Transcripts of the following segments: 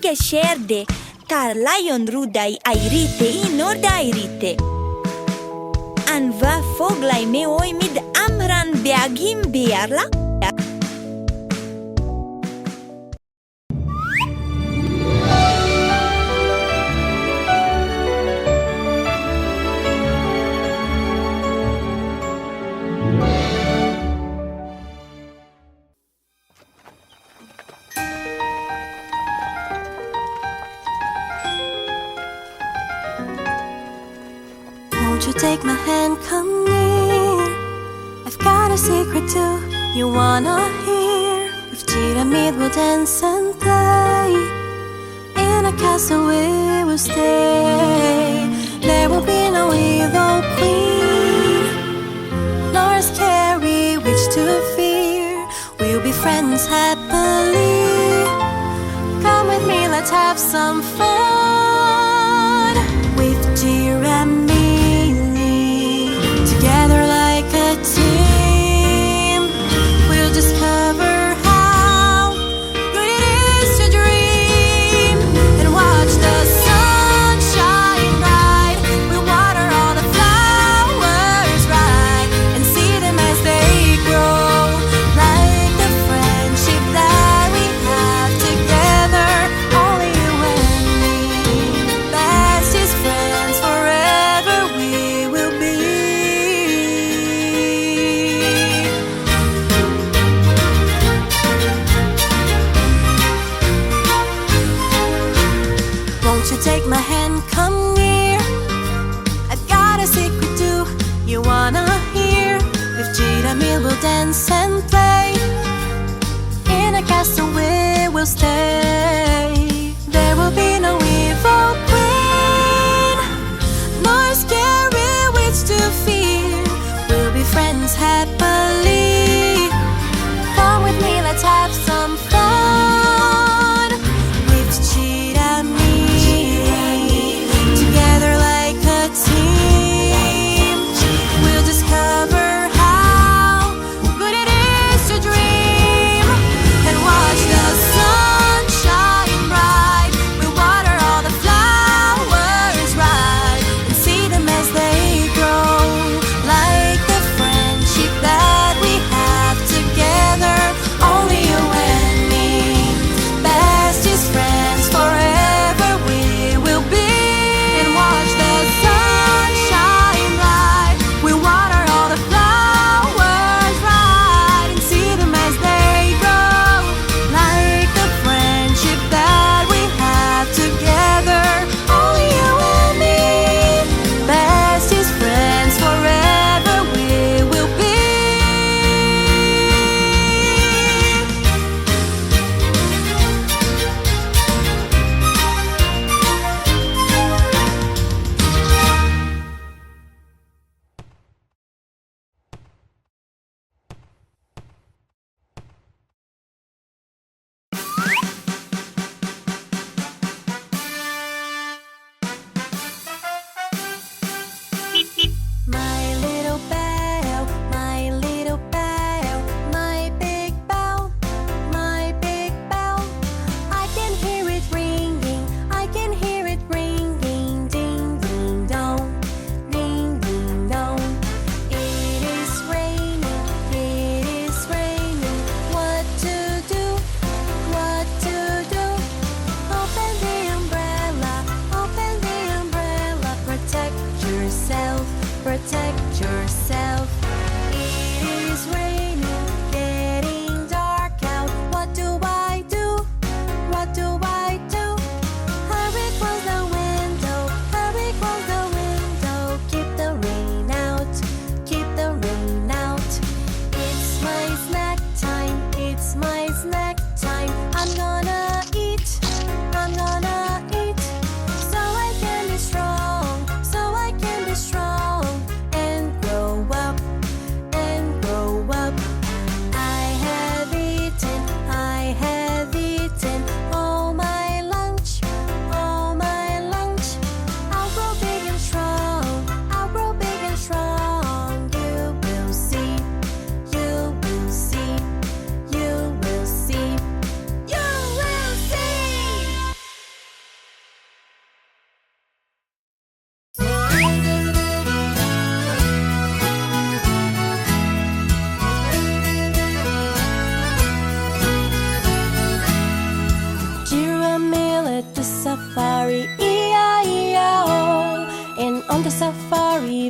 amiga Cairde, tar lion Rudaí airite in ordairite. An va Foghlaim nóiméad Amhráin beagin bhealach. Won't you take my hand, come near? I've got a secret too, you wanna hear. With Giramille we'll dance and play. In a castle we will stay. There will be no evil queen, nor a scary witch to fear. We'll be friends happily. Come with me, let's have some fun. With Giramille, together like a team, we'll discover how good it is to dream and watch the sun shine bright. We'll water all the flowers right and see them as they grow, like the friendship that we have together. Only you and me, bestest friends forever we will be. Won't you take my hand, come near? I've got a secret too, you wanna hear. With Giramille we'll dance and play. In a castle we will stay. There will be no evil queen, nor a scary witch to fear. We'll be friends happily. Come with me, let's have some fun. With Giramille,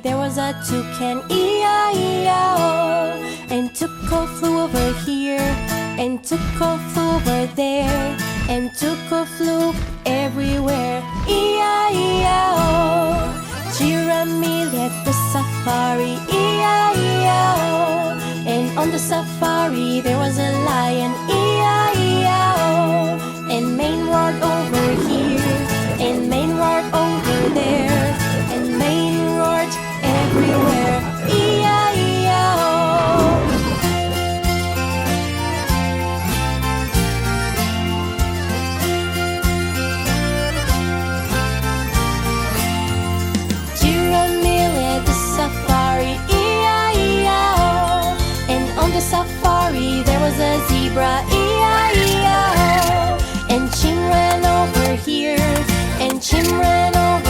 safari there was a toucan, E-I-E-I-O. And Tuco flew over here, and Tuco flew over there, and Tuco flew everywhere, E-I-E-I-O. Giramille at the safari, E-I-E-I-O. And on the safari there was a lion, E-I-E-I-O. And Maine roared over here, and Maine roared over there, and Maine roared everywhere, E-I-E-I-O. Giramille at the safari, E-I-E-I-O. And on the safari there was a zebra, E-I-E-I-O. And Chim ran over here, and Chim ran over